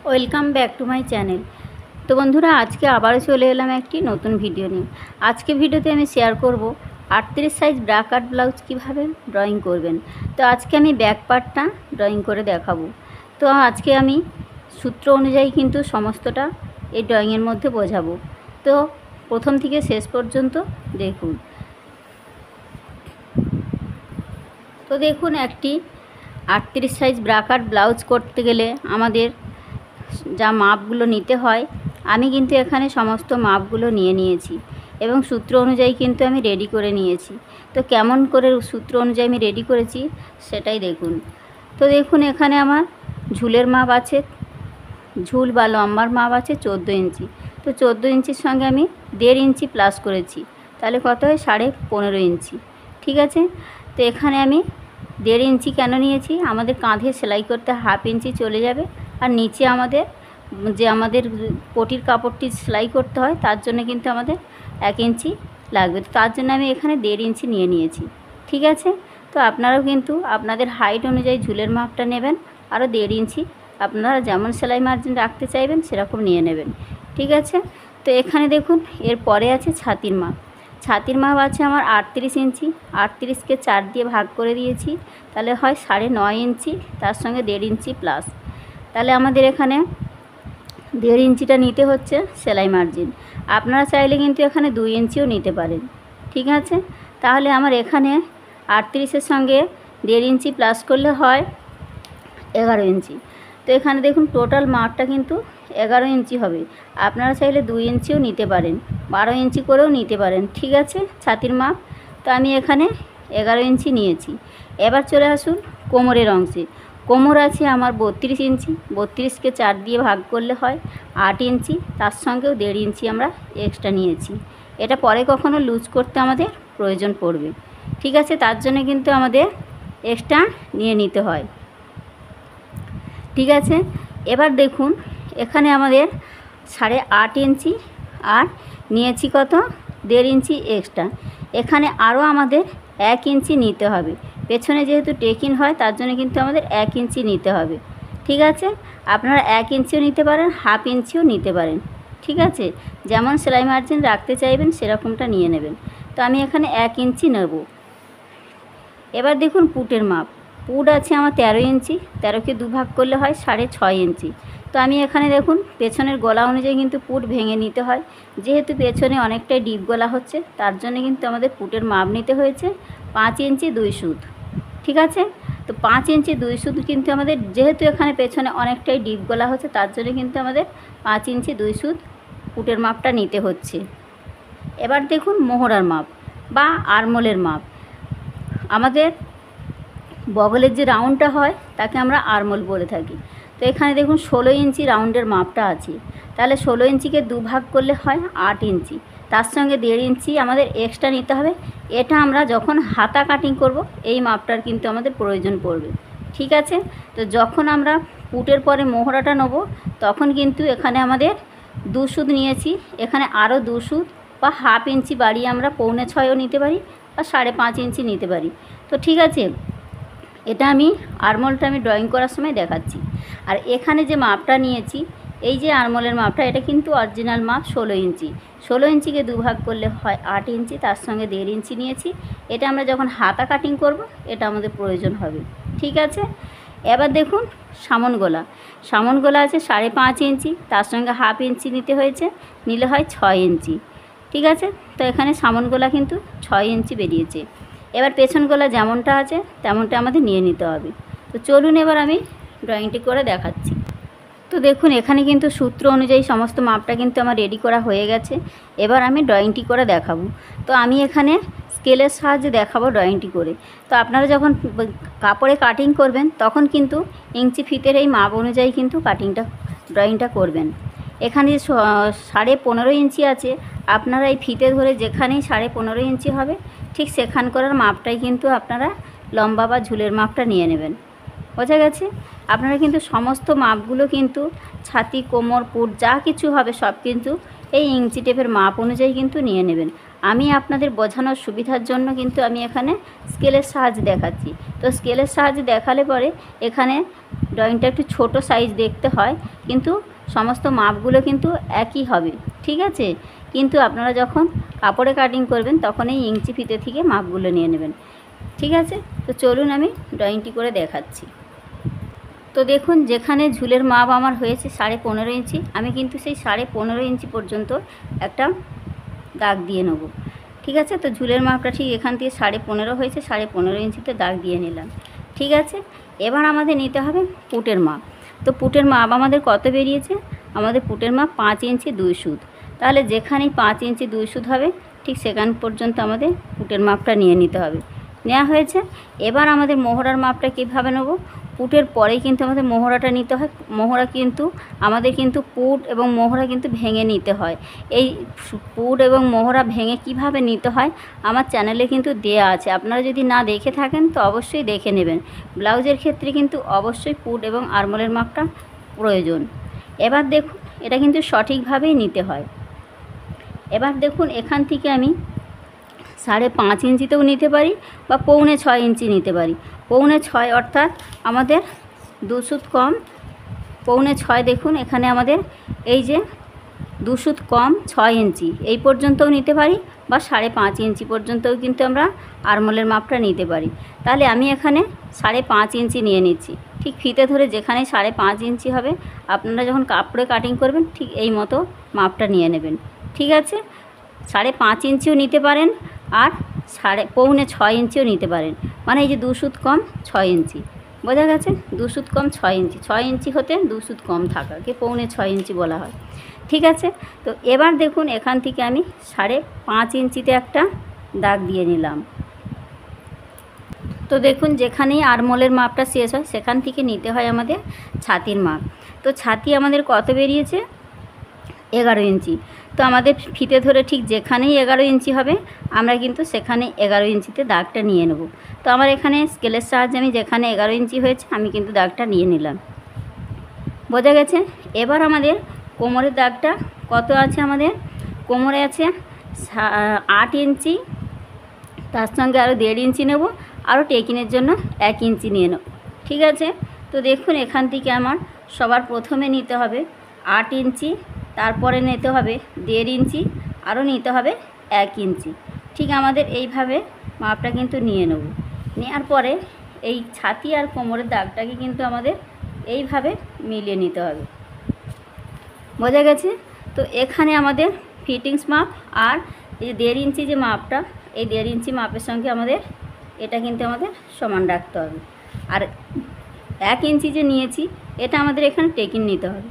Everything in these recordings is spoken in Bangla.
Welcome back to my channel. তো বন্ধুরা, আজকে আবারও চলে এলাম একটি নতুন ভিডিও নিয়ে। আজকে ভিডিওতে আমি শেয়ার করব 38 সাইজ ব্রা কাট ব্লাউজ কীভাবে ড্রয়িং করবেন। তো আজকে আমি ব্যাক পার্টটা ড্রয়িং করে দেখাবো। তো আজকে আমি সূত্র অনুযায়ী কিন্তু সমস্তটা এই ড্রয়িংয়ের মধ্যে বোঝাবো। তো প্রথম থেকে শেষ পর্যন্ত দেখুন। তো দেখুন, একটি 38 সাইজ ব্রা কাট ব্লাউজ করতে গেলে আমাদের যা মাপগুলো নিতে হয়, আমি কিন্তু এখানে সমস্ত মাপগুলো নিয়ে নিয়েছি এবং সূত্র অনুযায়ী কিন্তু আমি রেডি করে নিয়েছি। তো কেমন করে সূত্র অনুযায়ী আমি রেডি করেছি সেটাই দেখুন। তো দেখুন, এখানে আমার ঝুলের মাপ আছে, ঝুল বা লম্বার মাপ আছে 14 ইঞ্চি। তো 14 ইঞ্চির সঙ্গে আমি 1.5 ইঞ্চি প্লাস করেছি, তাহলে কত হয় 15.5 ইঞ্চি। ঠিক আছে। তো এখানে আমি 1.5 ইঞ্চি কেন নিয়েছি, আমাদের কাঁধে সেলাই করতে হাফ ইঞ্চি চলে যাবে, আর নিচে আমাদের পটির কাপড়টি সেলাই করতে হয় তার জন্য কিন্তু আমাদের 1 ইঞ্চি লাগবে। তো তার জন্য আমি এখানে 1.5 ইঞ্চি নিয়ে নিয়েছি। ঠিক আছে। তো আপনারাও কিন্তু আপনাদের হাইট অনুযায়ী ঝুলের মাপটা নেবেন, আরও 1.5 ইঞ্চি আপনারা যেমন সেলাই মার্জিন রাখতে চাইবেন সেরকম নিয়ে নেবেন। ঠিক আছে। তো এখানে দেখুন, এর পরে আছে ছাতির মাপ। ছাতির মাপ আছে আমার 38 ইঞ্চি। 38কে 4 দিয়ে ভাগ করে দিয়েছি, তাহলে হয় 9.5 ইঞ্চি, তার সঙ্গে 1.5 ইঞ্চি প্লাস। তাহলে আমাদের এখানে 1.5 ইঞ্চিটা নিতে হচ্ছে সেলাই মার্জিন। আপনারা চাইলে কিন্তু এখানে 2 ইঞ্চিও নিতে পারেন। ঠিক আছে। তাহলে আমার এখানে 38-এর সঙ্গে 1.5 ইঞ্চি প্লাস করলে হয় 11 ইঞ্চি। তো এখানে দেখুন, টোটাল মাপটা কিন্তু 11 ইঞ্চি হবে। আপনারা চাইলে 2 ইঞ্চিও নিতে পারেন, 12 ইঞ্চি করেও নিতে পারেন। ঠিক আছে, ছাতির মাপ। তো আমি এখানে 11 ইঞ্চি নিয়েছি। এবার চলে আসুন কোমরের অংশে। কোমর আছে আমার 32 ইঞ্চি। 32কে 4 দিয়ে ভাগ করলে হয় 8 ইঞ্চি, তার সঙ্গেও 1.5 ইঞ্চি আমরা এক্সট্রা নিয়েছি। এটা পরে কখনো লুজ করতে আমাদের প্রয়োজন পড়বে। ঠিক আছে, তার জন্য কিন্তু আমাদের এক্সট্রা নিয়ে নিতে হয়। ঠিক আছে। এবার দেখুন, এখানে আমাদের 8.5 ইঞ্চি আর নিয়েছি কত, 1.5 ইঞ্চি এক্সট্রা। এখানে আরও আমাদের 1 ইঞ্চি নিতে হবে। পেছনে যেহেতু টেকিন হয় তার জন্য কিন্তু আমাদের 1 ইঞ্চি নিতে হবে। ঠিক আছে। আপনারা 1 ইঞ্চিও নিতে পারেন, হাফ ইঞ্চিও নিতে পারেন। ঠিক আছে, যেমন সেলাই মার্জিন রাখতে চাইবেন সেরকমটা নিয়ে নেবেন। তো আমি এখানে 1 ইঞ্চি নেব। এবার দেখুন পুটের মাপ। পুট আছে আমার 13 ইঞ্চি। 13কে 2 ভাগ করলে হয় 6.5 ইঞ্চি। তো আমি এখানে দেখুন, পেছনের গলা অনুযায়ী কিন্তু পুট ভেঙে নিতে হয়। যেহেতু পেছনে অনেকটাই ডিপ গলা হচ্ছে, তার জন্য কিন্তু আমাদের পুটের মাপ নিতে হয়েছে 5 ইঞ্চি 2 সুত। ঠিক আছে। তো 5 ইঞ্চি 2 সুত কিন্তু আমাদের, যেহেতু এখানে পেছনে অনেকটাই ডিপ গলা হচ্ছে, তার জন্য কিন্তু আমাদের 5 ইঞ্চি 2 সুত পুটের মাপটা নিতে হচ্ছে। এবার দেখুন মোহরার মাপ বা আরমোলের মাপ। আমাদের বগলের যে রাউন্ডটা হয় তাকে আমরা আরমোল বলে থাকি। তো এখানে দেখুন 16 ইঞ্চি রাউন্ডের মাপটা আছে। তাহলে 16 ইঞ্চিকে 2 ভাগ করলে হয় 8 ইঞ্চি, তার সঙ্গে 1.5 ইঞ্চি আমাদের এক্সট্রা নিতে হবে। এটা আমরা যখন হাতা কাটিং করব এই মাপটার কিন্তু আমাদের প্রয়োজন পড়বে। ঠিক আছে। তো যখন আমরা পুটের পরে মোহরাটা নেব তখন কিন্তু এখানে আমাদের 2 সুত নিয়েছি, এখানে আরও 2 সুত বা হাফ ইঞ্চি বাড়িয়ে আমরা 6.25ও নিতে পারি বা 5.5 ইঞ্চি নিতে পারি। তো ঠিক আছে, এটা আমি আরমোলটা আমি ড্রয়িং করার সময় দেখাচ্ছি। আর এখানে যে মাপটা নিয়েছি, এই যে আরমোলের মাপটা, এটা কিন্তু অরিজিনাল মাপ 16 ইঞ্চি। 16 ইঞ্চিকে 2 ভাগ করলে হয় 8 ইঞ্চি, তার সঙ্গে 1.5 ইঞ্চি নিয়েছি। এটা আমরা যখন হাতা কাটিং করব এটা আমাদের প্রয়োজন হবে। ঠিক আছে। এবার দেখুন সামন গলা। সামন গলা আছে 5.5 ইঞ্চি, তার সঙ্গে হাফ ইঞ্চি নিতে হয়েছে, নিলে হয় 6 ইঞ্চি। ঠিক আছে। তো এখানে সামন গলা কিন্তু 6 ইঞ্চি বেরিয়েছে। এবার পেছন গলা যেমনটা আছে তেমনটা আমাদের নিয়ে নিতে হবে। তো চলুন এবার আমি ড্রয়িংটি করে দেখাচ্ছি। তো দেখুন, এখানে কিন্তু সূত্র অনুযায়ী সমস্ত মাপটা কিন্তু আমার রেডি করা হয়ে গেছে। এবার আমি ড্রয়িংটি করে দেখাবো। তো আমি এখানে স্কেলের সাহায্যে দেখাবো ড্রয়িংটি করে। তো আপনারা যখন কাপড়ে কাটিং করবেন তখন কিন্তু ইঞ্চি ফিতের এই মাপ অনুযায়ী কিন্তু ড্রয়িংটা করবেন। এখানে 15.5 ইঞ্চি আছে, আপনারা এই ফিতে ধরে যেখানেই 15.5 ইঞ্চি হবে ঠিক সেখানকার মাপটাই কিন্তু আপনারা লম্বা বা ঝুলের মাপটা নিয়ে নেবেন। বোঝা গেছে। আপনারা কিন্তু সমস্ত মাপগুলো কিন্তু ছাতি, কোমর, পুট যা কিছু হবে সব কিন্তু এই ইঞ্চি টেপের মাপ অনুযায়ী কিন্তু নিয়ে নেবেন। আমি আপনাদের বোঝানোর সুবিধার জন্য কিন্তু আমি এখানে স্কেলের সাহায্যে দেখাচ্ছি। তো স্কেলের সাহায্যে দেখালে পরে এখানে ড্রয়িংটা একটু ছোট সাইজ দেখতে হয়, কিন্তু সমস্ত মাপগুলো কিন্তু একই হবে, ঠিক আছে। কিন্তু আপনারা যখন কাপড়ে কাটিং করবেন তখন এই ইঞ্চি ফিতে থেকে মাপগুলো নিয়ে নেবেন, ঠিক আছে। তো চলুন আমি ড্রয়িংটি করে দেখাচ্ছি। তো দেখুন, যেখানে ঝুলের মাপ আমার হয়েছে 15.5 ইঞ্চি, আমি কিন্তু সেই 15.5 ইঞ্চি পর্যন্ত একটা দাগ দিয়ে নেব, ঠিক আছে। তো ঝুলের মাপটা ঠিক এখান থেকে 15.5 হয়েছে, 15.5 ইঞ্চিতে দাগ দিয়ে নিলাম, ঠিক আছে। এবার আমাদের নিতে হবে পুটের মাপ। তো পুটের মাপ আমাদের কত বেরিয়েছে? আমাদের পুটের মাপ 5 ইঞ্চি 2 সুত। তাহলে যেখানেই 5 ইঞ্চি 2 সুত হবে ঠিক সেখান পর্যন্ত আমাদের পুটের মাপটা নিয়ে নিতে হবে। নেওয়া হয়েছে। এবার আমাদের মোহরার মাপটা কীভাবে নেব? পুটের পরেই কিন্তু আমাদের মোহরাটা নিতে হয়। মোহরা কিন্তু আমাদের কিন্তু পুট এবং মোহরা কিন্তু ভেঙে নিতে হয়। এই পুট এবং মোহরা ভেঙে কিভাবে নিতে হয় আমার চ্যানেলে কিন্তু দেয়া আছে, আপনারা যদি না দেখে থাকেন তো অবশ্যই দেখে নেবেন। ব্লাউজের ক্ষেত্রে কিন্তু অবশ্যই পুট এবং আরমোলের মাপটা প্রয়োজন। এবার দেখুন, এটা কিন্তু সঠিকভাবেই নিতে হয়। এবার দেখুন, এখান থেকে আমি 5.5 ইঞ্চিতেও নিতে পারি বা 6.25 ইঞ্চি নিতে পারি। 6.25 অর্থাৎ আমাদের 2 সুত কম। 6.25 দেখুন, এখানে আমাদের এই যে 2 সুত কম 6 ইঞ্চি এই পর্যন্তও নিতে পারি বা 5.5 ইঞ্চি পর্যন্তও কিন্তু আমরা আরমোলের মাপটা নিতে পারি। তাহলে আমি এখানে 5.5 ইঞ্চি নিয়ে নিচ্ছি। ঠিক ফিতে ধরে যেখানে 5.5 ইঞ্চি হবে আপনারা যখন কাপড়ে কাটিং করবেন ঠিক এই মতো মাপটা নিয়ে নেবেন, ঠিক আছে। 5.5 ইঞ্চিও নিতে পারেন আর 6.25 ইঞ্চিও নিতে পারেন, মানে এই যে 2 সুত কম 6 ইঞ্চি, বোঝা গেছে। 2 সুত কম 6 ইঞ্চি, 6 ইঞ্চি হতে 2 সুত কম থাকাকে 6.25 ইঞ্চি বলা হয়, ঠিক আছে। তো এবার দেখুন, এখান থেকে আমি 5.5 ইঞ্চিতে একটা দাগ দিয়ে নিলাম। তো দেখুন, যেখানেই আরমোলের মাপটা শেষ হয় সেখান থেকে নিতে হয় আমাদের ছাতির মাপ। তো ছাতি আমাদের কত বেরিয়েছে? 11 ইঞ্চি। তো আমাদের ফিতে ধরে ঠিক যেখানেই 11 ইঞ্চি হবে আমরা কিন্তু সেখানে 11 ইঞ্চিতে দাগটা নিয়ে নেব। তো আমার এখানে স্কেলের সাহায্যে আমি যেখানে 11 ইঞ্চি হয়েছে আমি কিন্তু দাগটা নিয়ে নিলাম, বোঝা গেছে। এবার আমাদের কোমরের দাগটা কত আছে? আমাদের কোমরে আছে 8 ইঞ্চি, তার সঙ্গে আরও 1.5 ইঞ্চি নেব, আরও টেকিনের জন্য 1 ইঞ্চি নিয়ে নেব, ঠিক আছে। তো দেখুন, এখান থেকে আমার সবার প্রথমে নিতে হবে 8 ইঞ্চি, তারপরে নিতে হবে 1.5 ইঞ্চি, আরও নিতে হবে 1 ইঞ্চি। ঠিক আমাদের এইভাবে মাপটা কিন্তু নিয়ে নেব। নেওয়ার পরে এই ছাতি আর কোমরের দাগটাকে কিন্তু আমাদের এইভাবে মিলিয়ে নিতে হবে, বোঝা গেছে। তো এখানে আমাদের ফিটিংস মাপ আর এই 1.5 ইঞ্চি যে মাপটা, এই 1.5 ইঞ্চি মাপের সঙ্গে আমাদের এটা কিন্তু আমাদের সমান রাখতে হবে। আর 1 ইঞ্চি যে নিয়েছি এটা আমাদের এখানে টেকিন নিতে হবে।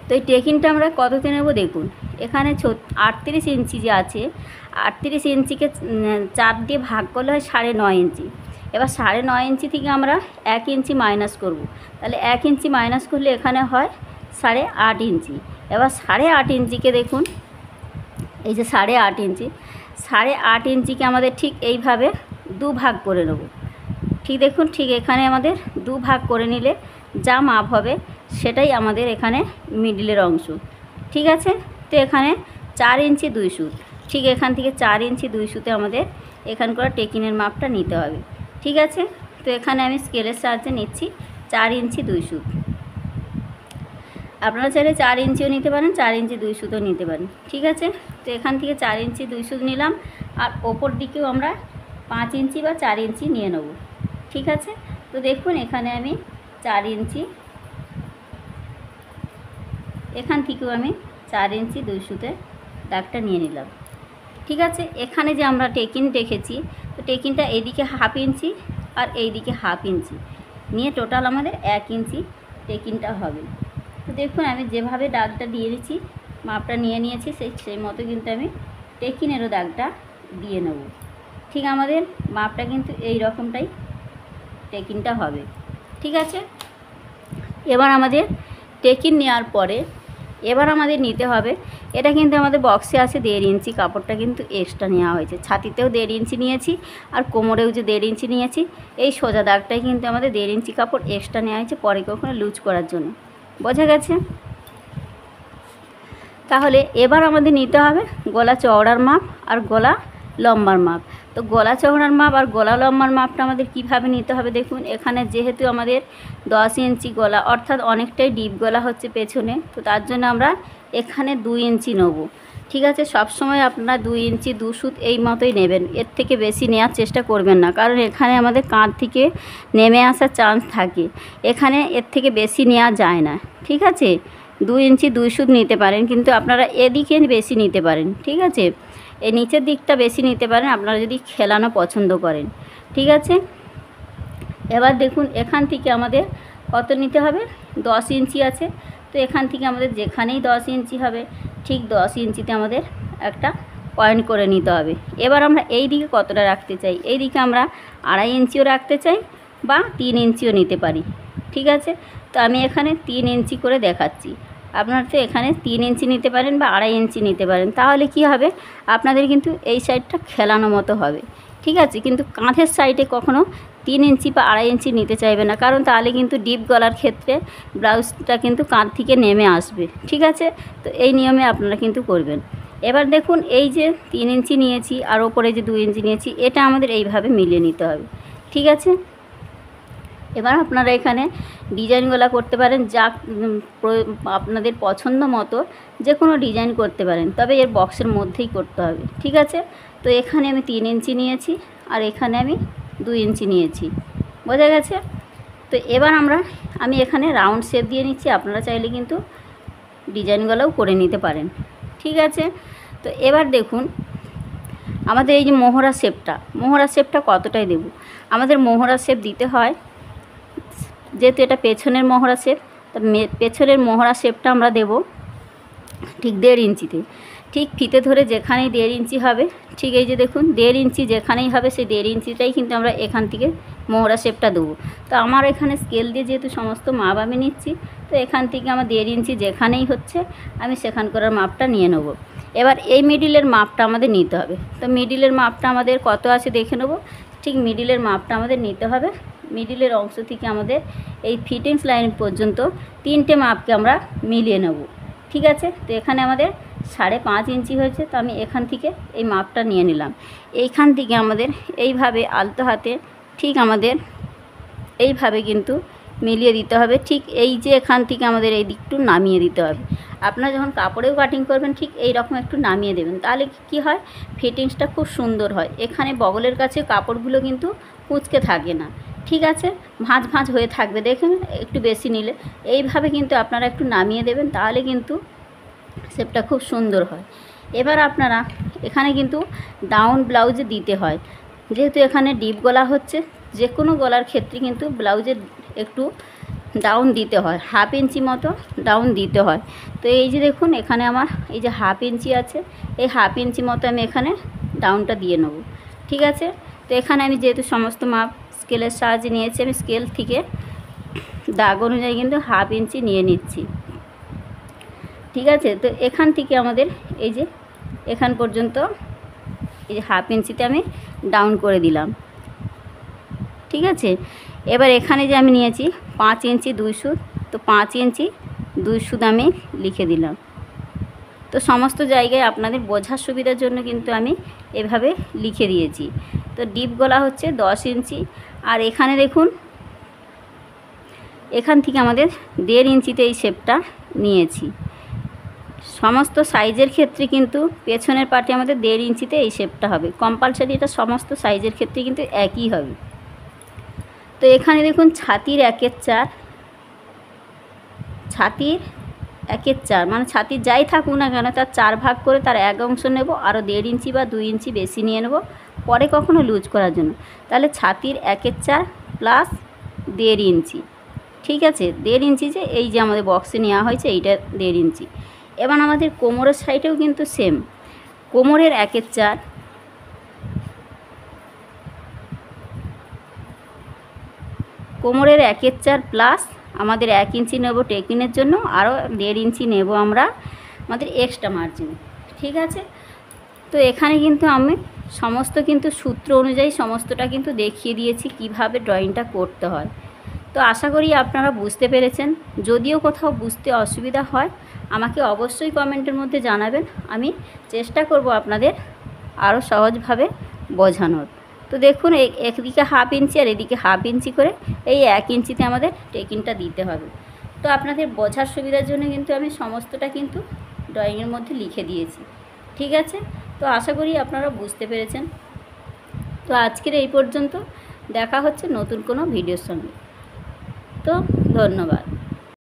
তো এই টেকিনটা আমরা কততে নেব? দেখুন, এখানে 38 ইঞ্চি যে আছে, 38 ইঞ্চিকে 4 দিয়ে ভাগ করলে হয় 9.5 ইঞ্চি। এবার 9.5 ইঞ্চি থেকে আমরা 1 ইঞ্চি মাইনাস করব। তাহলে 1 ইঞ্চি মাইনাস করলে এখানে হয় 8.5 ইঞ্চি। এবার 8.5 ইঞ্চিকে দেখুন, এই যে 8.5 ইঞ্চি, 8.5 ইঞ্চিকে আমাদের ঠিক এইভাবে 2 ভাগ করে নেব। ঠিক দেখুন, ঠিক এখানে আমাদের 2 ভাগ করে নিলে যা মাপ হবে সেটাই আমাদের এখানে মিডিলের অংশ, ঠিক আছে। তো এখানে 4 ইঞ্চি 2 সুত, ঠিক এখান থেকে 4 ইঞ্চি 2 সুতে আমাদের এখানকার টেকিনের মাপটা নিতে হবে, ঠিক আছে। তো এখানে আমি স্কেলের সাহায্যে নিচ্ছি 4 ইঞ্চি 2 সুত। আপনারা চাইলে 4 ইঞ্চিও নিতে পারেন, 4 ইঞ্চি 2 সুতও নিতে পারেন, ঠিক আছে। তো এখান থেকে 4 ইঞ্চি 2 সুত নিলাম, আর ওপর দিকেও আমরা 5 ইঞ্চি বা 4 ইঞ্চি নিয়ে নেব, ঠিক আছে। তো দেখুন, এখানে আমি 4 ইঞ্চি, এখান থেকেও আমি 4 ইঞ্চি 2 সুতে দাগটা নিয়ে নিলাম, ঠিক আছে। এখানে যে আমরা টেকিন রেখেছি, তো টেকিনটা এইদিকে 1/2 ইঞ্চি আর এইদিকে 1/2 ইঞ্চি নিয়ে টোটাল আমাদের 1 ইঞ্চি টেকিনটা হবে। তো দেখুন, আমি যেভাবে দাগটা দিয়ে দিচ্ছি, মাপটা নিয়ে নিয়েছি, সেই মতো কিন্তু আমি টেকিনেরও দাগটা দিয়ে নেব। ঠিক আমাদের মাপটা কিন্তু এই রকমটাই টেকিনটা হবে, ঠিক আছে। এবার আমাদের টেকিন নেওয়ার পরে এবার আমাদের নিতে হবে, এটা কিন্তু আমাদের বক্সে আছে 1.5 ইঞ্চি, কাপড়টা কিন্তু এক্সট্রা নেওয়া হয়েছে। ছাতিতেও 1.5 ইঞ্চি নিয়েছি আর কোমরেও যে 1.5 ইঞ্চি নিয়েছি, এই সোজা দাগটাই কিন্তু আমাদের 1.5 ইঞ্চি কাপড় এক্সট্রা নেওয়া হয়েছে পরে কখনো লুজ করার জন্য, বোঝা গেছে। তো তাহলে এবার আমাদের নিতে হবে গলা চওড়ার মাপ আর গলা লম্বার মাপ। তো গলা চওড়ার মাপ আর গলা লম্বার মাপটা আমাদের কিভাবে নিতে হবে দেখুন। এখানে যেহেতু আমাদের 10 ইঞ্চি গলা, অর্থাৎ অনেকটাই ডিপ গলা হচ্ছে পেছনে, তো তার জন্য আমরা এখানে 2 ইঞ্চি নেব। ঠিক আছে, সবসময় আপনারা 2 ইঞ্চি 2 সুত এই মতোই নেবেন, এর থেকে বেশি নেওয়ার চেষ্টা করবেন না, কারণ এখানে আমাদের কাঁধ থেকে নেমে আসার চান্স থাকে, এখানে এর থেকে বেশি নেওয়া যায় না। ঠিক আছে, 2 ইঞ্চি 2 সুত নিতে পারেন, কিন্তু আপনারা এদিকে বেশি নিতে পারেন। ঠিক আছে, এই নিচের দিকটা বেশি নিতে পারেন আপনারা যদি খেলানো পছন্দ করেন। ঠিক আছে, এবার দেখুন এখান থেকে আমাদের কত নিতে হবে, 10 ইঞ্চি আছে, তো এখান থেকে আমাদের যেখানেই 10 ইঞ্চি হবে ঠিক 10 ইঞ্চিতে আমাদের একটা পয়েন্ট করে নিতে হবে। এবার আমরা এই দিকে কতটা রাখতে চাই, এই দিকে আমরা 2.5 ইঞ্চিও রাখতে চাই বা 3 ইঞ্চিও নিতে পারি। ঠিক আছে, তো আমি এখানে 3 ইঞ্চি করে দেখাচ্ছি, আপনারা তো এখানে 3 ইঞ্চি নিতে পারেন বা 2.5 ইঞ্চি নিতে পারেন। তাহলে কি হবে, আপনাদের কিন্তু এই সাইডটা খেলানো মতো হবে। ঠিক আছে, কিন্তু কাঁধের সাইডে কখনো 3 ইঞ্চি বা 2.5 ইঞ্চি নিতে চাইবে না, কারণ তাহলে কিন্তু ডিপ গলার ক্ষেত্রে ব্লাউজটা কিন্তু কাঁধ থেকে নেমে আসবে। ঠিক আছে, তো এই নিয়মে আপনারা কিন্তু করবেন। এবার দেখুন এই যে 3 ইঞ্চি নিয়েছি আর ওপরে যে 2 ইঞ্চি নিয়েছি, এটা আমাদের এইভাবে মিলিয়ে নিতে হবে। ঠিক আছে, এবার আপনারা এখানে ডিজাইন গলা করতে পারেন, যা আপনাদের পছন্দ মতো যে কোনো ডিজাইন করতে পারেন, তবে এর বক্সের মধ্যেই করতে হবে। ঠিক আছে, তো এখানে আমি 3 ইঞ্চি নিয়েছি আর এখানে আমি 2 ইঞ্চি নিয়েছি, বোঝা গেছে। তো এবার আমি এখানে রাউন্ড শেপ দিয়ে নিচ্ছি, আপনারা চাইলে কিন্তু ডিজাইন গলাও করে নিতে পারেন। ঠিক আছে, তো এবার দেখুন আমাদের এই যে মোহরা শেপটা কতটাই দেব। আমাদের মোহরা শেপ দিতে হয়, যেহেতু এটা পেছনের মোহরা শেপ, তা পেছনের মোহরা শেপটা আমরা দেব ঠিক 1.5 ইঞ্চিতে। ঠিক ফিতে ধরে যেখানেই 1.5 ইঞ্চি হবে, ঠিক এই যে দেখুন 1.5 ইঞ্চি যেখানেই হবে সেই 1.5 ইঞ্চিটাই কিন্তু আমরা এখান থেকে মোহরা শেপটা দেবো। তো আমার এখানে স্কেল দিয়ে যেহেতু সমস্ত মাপ আমি নিচ্ছি, তো এখান থেকে আমার 1.5 ইঞ্চি যেখানেই হচ্ছে আমি সেখানকার মাপটা নিয়ে নেব। এবার এই মিডিলের মাপটা আমাদের নিতে হবে। তো মিডিলের মাপটা আমাদের কত আছে দেখে নেব। ঠিক মিডিলের মাপটা আমাদের নিতে হবে, মিডিলের অংশ থেকে আমাদের এই ফিটিংস লাইন পর্যন্ত 3টে মাপকে আমরা মিলিয়ে নেব। ঠিক আছে, তো এখানে আমাদের 5.5 ইঞ্চি হয়েছে, তো আমি এখান থেকে এই মাপটা নিয়ে নিলাম। এইখান থেকে আমাদের এইভাবে আলতো হাতে ঠিক আমাদের এইভাবে কিন্তু মিলিয়ে দিতে হবে। ঠিক এই যে এখান থেকে আমাদের এই দিকটু নামিয়ে দিতে হবে। আপনারা যখন কাপড়েও কাটিং করবেন ঠিক এই রকম একটু নামিয়ে দেবেন, তাহলে কি হয়, ফিটিংসটা খুব সুন্দর হয়। এখানে বগলের কাছে কাপড়গুলো কিন্তু কুঁচকে থাকে না। ঠিক আছে, ভাঁজ ভাঁজ হয়ে থাকবে, দেখেন একটু বেশি নিলে এইভাবে কিন্তু আপনারা একটু নামিয়ে দেবেন, তাহলে কিন্তু শেপটা খুব সুন্দর হয়। এবার আপনারা এখানে কিন্তু ডাউন ব্লাউজে দিতে হয়, যেহেতু এখানে ডিপ গলা হচ্ছে, যে কোনো গলার ক্ষেত্রে কিন্তু ব্লাউজে একটু ডাউন দিতে হয়, 1/2 ইঞ্চি মতো ডাউন দিতে হয়। তো এই যে দেখুন এখানে আমার এই যে 1/2 ইঞ্চি আছে, এই 1/2 ইঞ্চি মতো আমি এখানে ডাউনটা দিয়ে নেব। ঠিক আছে, তো এখানে আমি যেহেতু সমস্ত মাপ স্কেলের সাহায্যে নিয়েছি, আমি স্কেল থেকে দাগ অনুযায়ী কিন্তু 1/2 ইঞ্চি নিয়ে নিচ্ছি। ঠিক আছে, তো এখান থেকে আমাদের এই যে এখান পর্যন্ত এই যে 1/2 ইঞ্চিতে আমি ডাউন করে দিলাম। ঠিক আছে, এবার এখানে যে আমি নিয়েছি 5 ইঞ্চি 2 সুত, তো 5 ইঞ্চি 2 সুত আমি লিখে দিলাম। তো সমস্ত জায়গায় আপনাদের বোঝার সুবিধার জন্য কিন্তু আমি এভাবে লিখে দিয়েছি। তো ডিপ গলা হচ্ছে 10 ইঞ্চি, আর এখানে দেখুন এখান থেকে আমাদের 1.5 ইঞ্চিতে এই শেপটা নিয়েছি। সমস্ত সাইজের ক্ষেত্রে কিন্তু পেছনের পার্টে আমাদের 1.5 ইঞ্চিতে এই শেপটা হবে, কম্পালসারি এটা সমস্ত সাইজের ক্ষেত্রে কিন্তু একই হবে। তো এখানে দেখুন ছাতির 1/4, ছাতির 1/4 মানে ছাতির যাই থাকুক না কেন তার 4 ভাগ করে তার 1 অংশ নেব, আরও 1.5 ইঞ্চি বা 2 ইঞ্চি বেশি নিয়ে নেব পরে কখনো লুজ করার জন্য। তাহলে ছাতির 1/4 প্লাস 1.5 ইঞ্চি। ঠিক আছে, 1.5 ইঞ্চি যে এই যে আমাদের বক্সে নেওয়া হয়েছে এইটা 1.5 ইঞ্চি। এবার আমাদের কোমরের সাইডেও কিন্তু সেম, কোমরের 1/4, কোমরের 1/4 প্লাস আমাদের 1 ইঞ্চি নেব টেকিনের জন্য, আরও 1.5 ইঞ্চি নেব আমরা আমাদের এক্সট্রা মার্জিন। ঠিক আছে, তো এখানে কিন্তু আমি সমস্ত কিন্তু সূত্র অনুযায়ী সমস্তটা কিন্তু দেখিয়ে দিয়েছি কিভাবে ড্রয়িংটা করতে হয়। তো আশা করি আপনারা বুঝতে পেরেছেন। যদিও কোথাও বুঝতে অসুবিধা হয় আমাকে অবশ্যই কমেন্টের মধ্যে জানাবেন, আমি চেষ্টা করব আপনাদের আরও সহজভাবে বোঝানোর। তো দেখুন একদিকে 1/2 ইঞ্চি আর এদিকে 1/2 ইঞ্চি করে এই 1 ইঞ্চিতে আমাদের টেকিংটা দিতে হবে। তো আপনাদের বোঝার সুবিধার জন্য কিন্তু আমি সমস্তটা কিন্তু ড্রয়িংয়ের মধ্যে লিখে দিয়েছি, ঠিক আছে? তো আশা করি আপনারা বুঝতে পেরেছেন। তো আজকের এই পর্যন্ত, দেখা হচ্ছে নতুন কোনো ভিডিওর সঙ্গে। তো ধন্যবাদ।